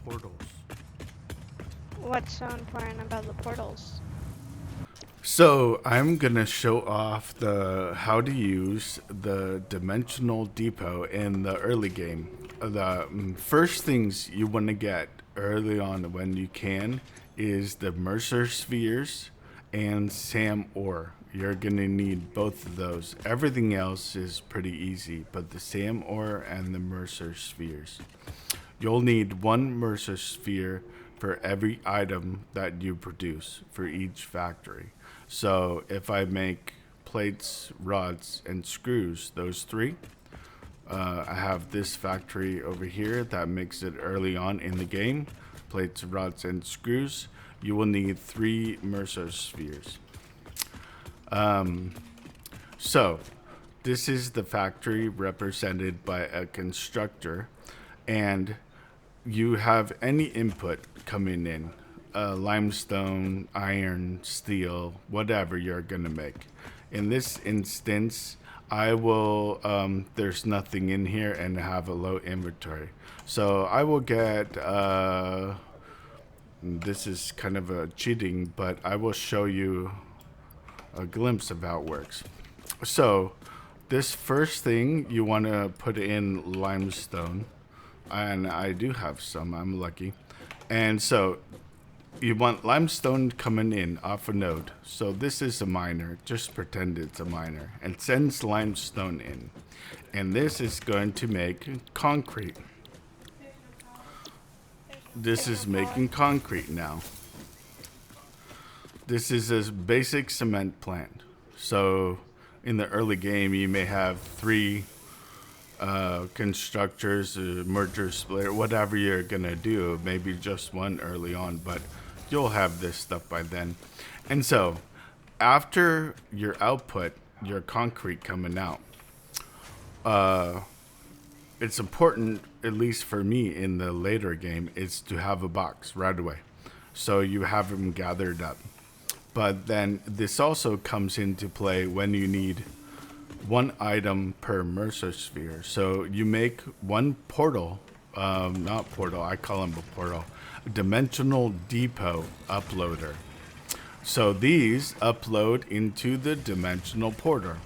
portals. What's so important about the portals? So I'm gonna show off the how to use the Dimensional Depot in the early game. The first things you want to get early on when you can is the Mercer spheres and Sam ore. You're gonna need both of those. Everything else is pretty easy, but the Sam ore and the Mercer spheres. You'll need one Mercer sphere for every item that you produce for each factory. So if I make plates, rods, and screws, those three, I have this factory over here that makes it early on in the game. Plates, rods, and screws. You will need three Mercer spheres. So this is the factory represented by a constructor, and you have any input coming in, limestone, iron, steel, whatever you're going to make. In this instance, I will, there's nothing in here and have a low inventory. So I will get, this is kind of a cheating, but I will show you a glimpse of how it works. So this first thing, you want to put in limestone, and I do have some, I'm lucky. And so you want limestone coming in off a node. So this is a miner, just pretend it's a miner, and sends limestone in. And this is going to make concrete. This is making concrete now. This is a basic cement plant. So in the early game, you may have three constructors, merger splitter, whatever you're gonna do. Maybe just one early on, but you'll have this stuff by then. And so, after your output, your concrete coming out, it's important, at least for me in the later game, is to have a box right away. So you have them gathered up. But then this also comes into play when you need one item per Mercer sphere. So you make one portal, not portal, I call them a portal, a Dimensional Depot uploader. So these upload into the Dimensional Portal.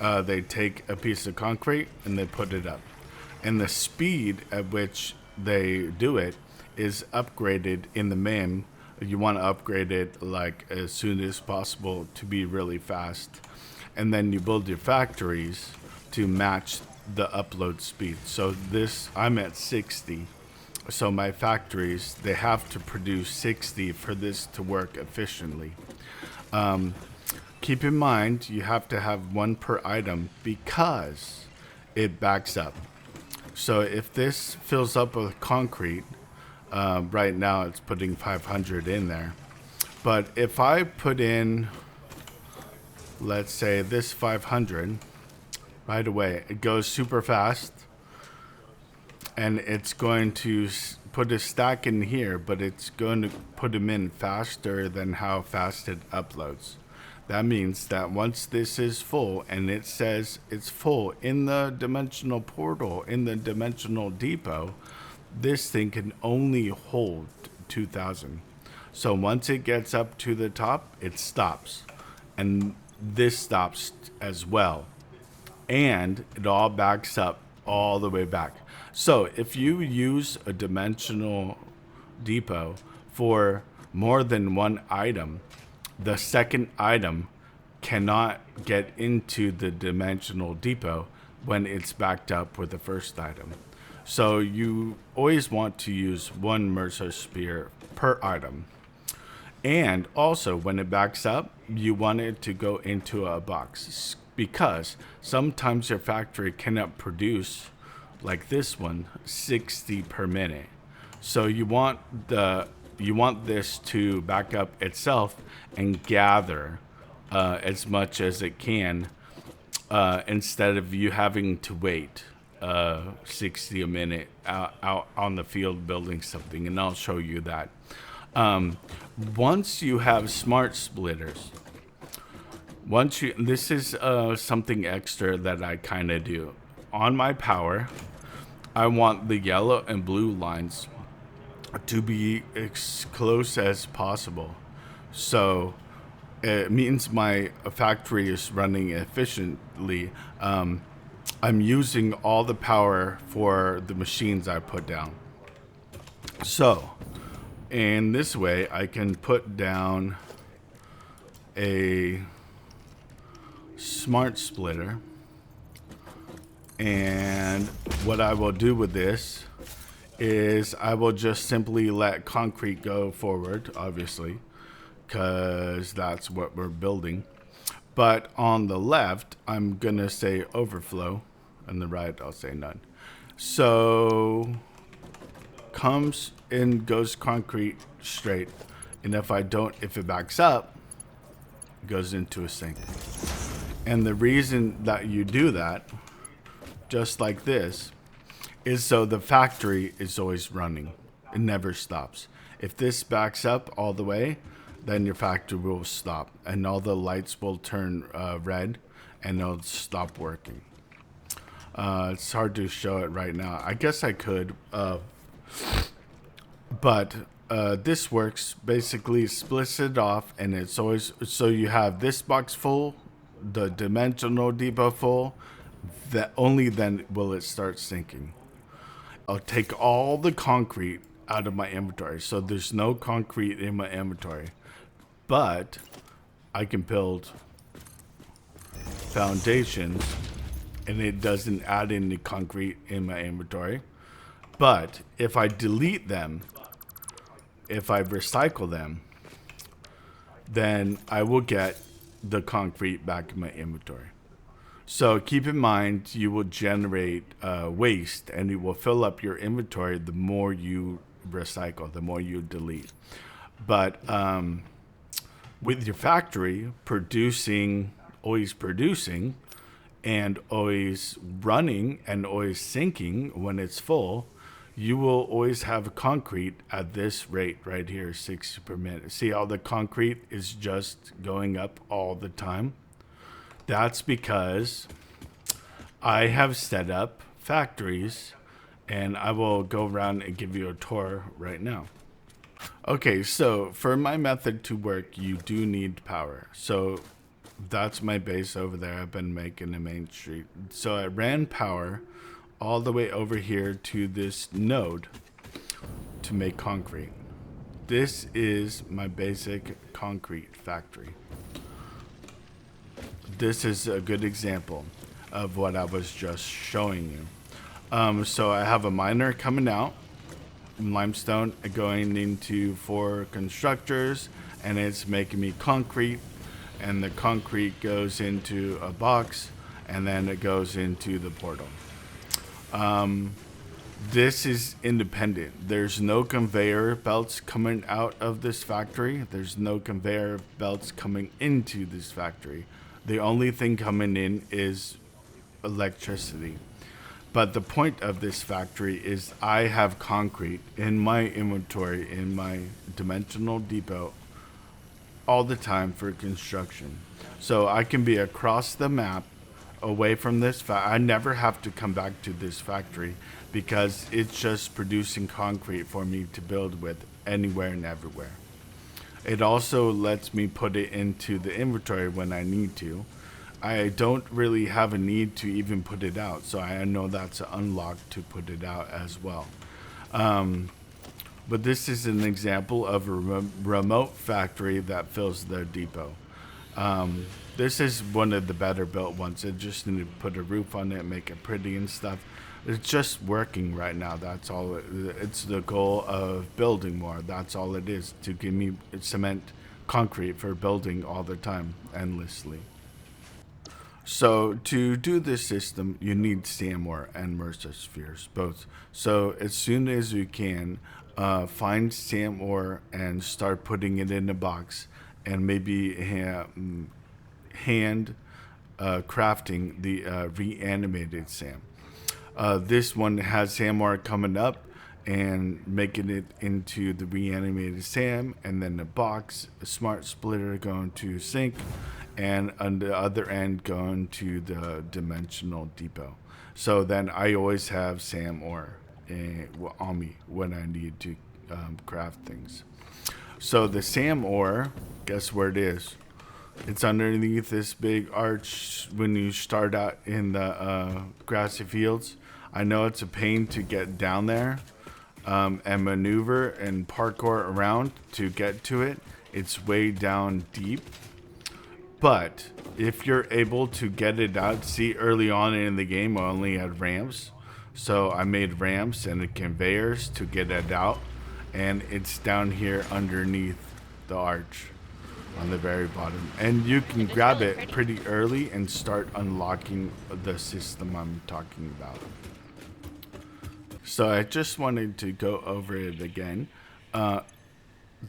They take a piece of concrete and they put it up. And the speed at which they do it is upgraded in the MAM. You want to upgrade it like as soon as possible to be really fast. And then you build your factories to match the upload speed. So this, I'm at 60. So my factories, they have to produce 60 for this to work efficiently. Keep in mind, you have to have one per item because it backs up. So if this fills up with concrete, right now it's putting 500 in there. But if I put in, let's say this 500, right away, it goes super fast. And it's going to put a stack in here, but it's going to put them in faster than how fast it uploads. That means that once this is full, and it says it's full in the dimensional portal, in the dimensional depot, this thing can only hold 2,000. So once it gets up to the top, it stops. And this stops as well. And it all backs up all the way back. So if you use a dimensional depot for more than one item, the second item cannot get into the dimensional depot when it's backed up with the first item. So you always want to use one Mercer sphere per item. And also when it backs up, you want it to go into a box because sometimes your factory cannot produce, like this one, 60 per minute. So you want this to back up itself and gather as much as it can instead of you having to wait 60 a minute out on the field building something. And I'll show you that. Once you have smart splitters, this is something extra that I kind of do. On my power, I want the yellow and blue lines to be as close as possible. So it means my factory is running efficiently. I'm using all the power for the machines I put down. So in this way, I can put down a smart splitter. And what I will do with this is I will just simply let concrete go forward, obviously, because that's what we're building. But on the left, I'm going to say overflow. On the right, I'll say none. So comes and goes concrete straight. And if it backs up, it goes into a sink. And the reason that you do that, just like this, is so the factory is always running. It never stops. If this backs up all the way, then your factory will stop and all the lights will turn red and it'll stop working. It's hard to show it right now. I guess I could, but this works. Basically splits it off, and it's always, so you have this box full, the dimensional depot full, that only then will it start sinking. I'll take all the concrete out of my inventory, so there's no concrete in my inventory, but I can build foundations and it doesn't add any concrete in my inventory. But if I delete them, if I recycle them, then I will get the concrete back in my inventory. So keep in mind, you will generate waste and you will fill up your inventory the more you recycle, the more you delete. But with your factory always producing and always running and always sinking when it's full, you will always have concrete at this rate right here, 6 per minute. See how the concrete is just going up all the time? That's because I have set up factories, and I will go around and give you a tour right now. Okay, so for my method to work, you do need power. So that's my base over there. I've been making a main street. So I ran power all the way over here to this node to make concrete. This is my basic concrete factory. This is a good example of what I was just showing you. So I have a miner coming out, limestone going into 4 constructors, and it's making me concrete, and the concrete goes into a box, and then it goes into the portal. This is independent. There's no conveyor belts coming out of this factory. There's no conveyor belts coming into this factory. The only thing coming in is electricity. But the point of this factory is I have concrete in my inventory, in my dimensional depot, all the time for construction. So I can be across the map away from this. I never have to come back to this factory because it's just producing concrete for me to build with anywhere and everywhere. It also lets me put it into the inventory when I need to. I don't really have a need to even put it out, so I know that's an unlock to put it out as well. But this is an example of a remote factory that fills their depot. This is one of the better built ones. It just need to put a roof on it, make it pretty and stuff. It's just working right now. That's all. It's the goal of building more. That's all it is, to give me cement, concrete for building all the time, endlessly. So to do this system, you need sand ore and MRSA spheres, both. So as soon as you can, find sand ore and start putting it in a box, and maybe hand crafting the reanimated SAM. This one has SAM ore coming up and making it into the reanimated SAM, and then the box, a smart splitter going to sink, and on the other end going to the dimensional depot. So then I always have SAM ore on me when I need to craft things. So the SAM ore, guess where it is? It's underneath this big arch when you start out in the grassy fields. I know it's a pain to get down there and maneuver and parkour around to get to it. It's way down deep. But if you're able to get it out, see early on in the game, I only had ramps. So I made ramps and conveyors to get it out. And it's down here underneath the arch on the very bottom. And you can grab really it pretty early and start unlocking the system I'm talking about. So I just wanted to go over it again.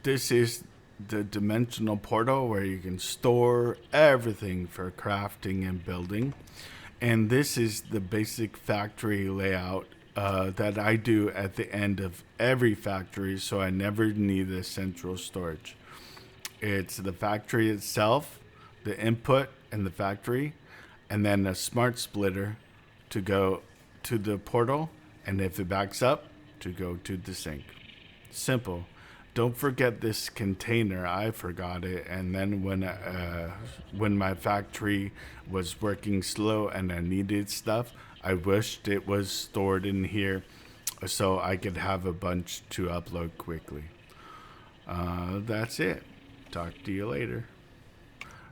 This is the dimensional portal where you can store everything for crafting and building. And this is the basic factory layout that I do at the end of every factory, so I never need a central storage. It's the factory itself, the input and the factory, and then a smart splitter to go to the portal, and if it backs up, to go to the sink. Simple. Don't forget this container. I forgot it, and then when my factory was working slow and I needed stuff, I wished it was stored in here so I could have a bunch to upload quickly. That's it. Talk to you later.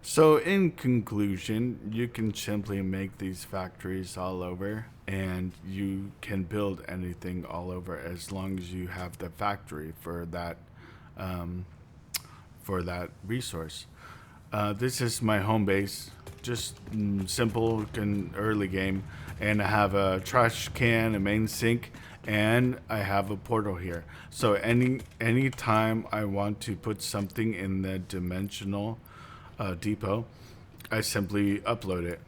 So in conclusion, you can simply make these factories all over, and you can build anything all over as long as you have the factory for that resource. This is my home base, just simple and early game, and I have a trash can, a main sink, and I have a portal here. So any time I want to put something in the dimensional depot, I simply upload it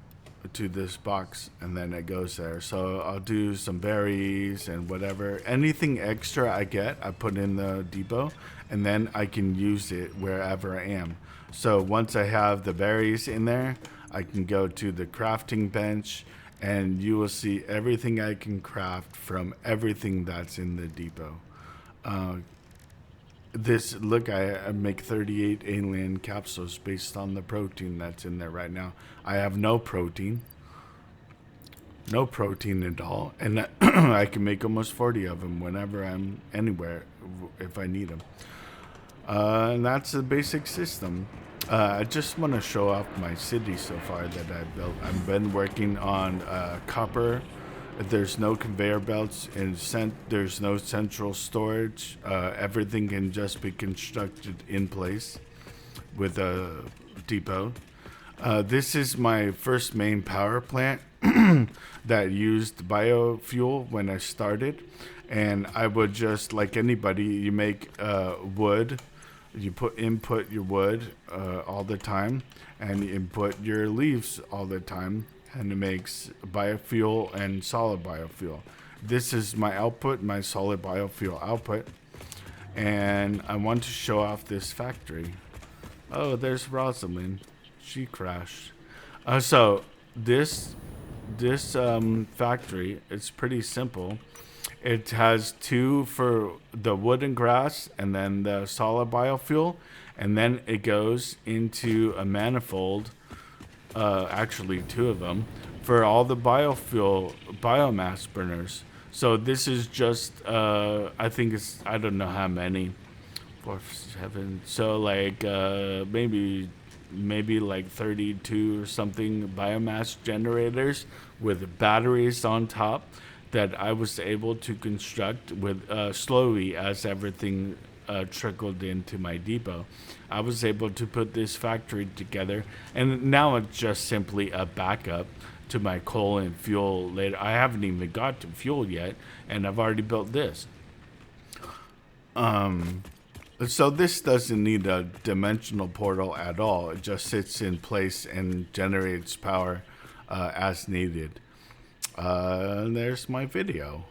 to this box and then it goes there. So I'll do some berries and whatever, anything extra I get, I put in the depot, and then I can use it wherever I am. So once I have the berries in there, I can go to the crafting bench and you will see everything I can craft from everything that's in the depot. I make 38 alien capsules based on the protein that's in there right now. I have no protein at all, and I can make almost 40 of them whenever I'm anywhere if I need them. And that's the basic system. I just want to show off my city so far that I've built. I've been working on copper. There's no conveyor belts and there's no central storage. Everything can just be constructed in place with a depot. This is my first main power plant that used biofuel when I started. And I would just, like anybody, you make wood. You input your wood all the time, and you input your leaves all the time, and it makes biofuel and solid biofuel. This is my output, my solid biofuel output, and I want to show off this factory. Oh, there's Rosalind. She crashed. So this factory, it's pretty simple. It has two for the wood and grass, and then the solid biofuel, and then it goes into a manifold, actually two of them, for all the biomass burners. So this is just, I think it's, I don't know how many, 4, 7, so like maybe like 32 or something biomass generators with batteries on top that I was able to construct with slowly as everything trickled into my depot. I was able to put this factory together, and now it's just simply a backup to my coal and fuel later. I haven't even got to fuel yet, and I've already built this. So this doesn't need a dimensional portal at all. It just sits in place and generates power as needed. There's my video.